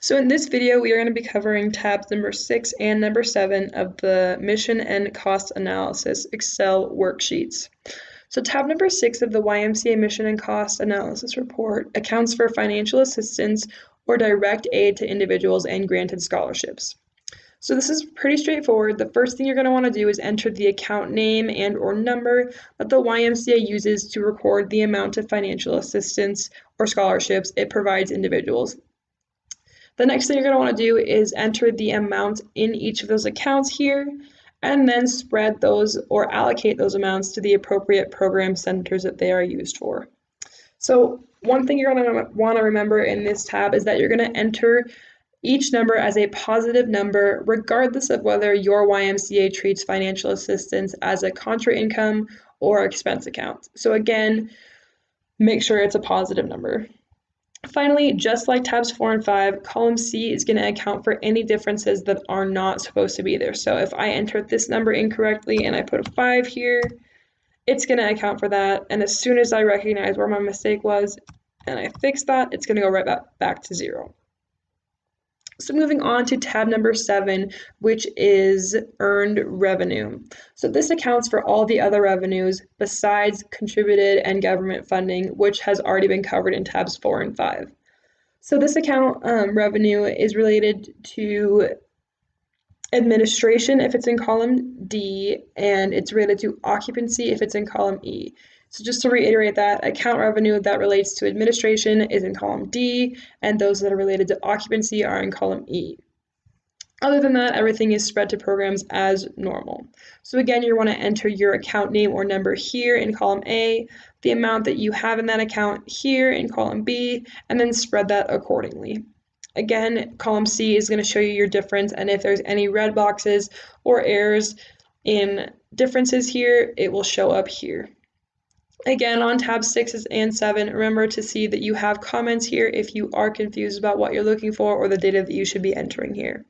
So in this video, we are going to be covering tabs number 6 and number 7 of the Mission and Cost Analysis Excel worksheets. So tab number 6 of the YMCA Mission and Cost Analysis report accounts for financial assistance or direct aid to individuals and granted scholarships. So this is pretty straightforward. The first thing you're going to want to do is enter the account name and or number that the YMCA uses to record the amount of financial assistance or scholarships it provides individuals. The next thing you're going to want to do is enter the amount in each of those accounts here, and then spread those or allocate those amounts to the appropriate program centers that they are used for. So one thing you're going to want to remember in this tab is that you're going to enter each number as a positive number, regardless of whether your YMCA treats financial assistance as a contra income or expense account. So again, make sure it's a positive number. Finally, just like tabs 4 and 5, column C is going to account for any differences that are not supposed to be there. So if I entered this number incorrectly and I put a 5 here, it's going to account for that. And as soon as I recognize where my mistake was and I fix that, it's going to go right back to 0. So moving on to tab number 7, which is earned revenue. So this accounts for all the other revenues besides contributed and government funding, which has already been covered in tabs 4 and 5. So this account revenue is related to administration if it's in column D, and it's related to occupancy if it's in column E. So just to reiterate that, account revenue that relates to administration is in column D, and those that are related to occupancy are in column E. Other than that, everything is spread to programs as normal. So again, you want to enter your account name or number here in column A, the amount that you have in that account here in column B, and then spread that accordingly. Again, column C is going to show you your difference, and if there's any red boxes or errors in differences here, it will show up here. Again, on tabs 6 and 7, remember to see that you have comments here if you are confused about what you're looking for or the data that you should be entering here.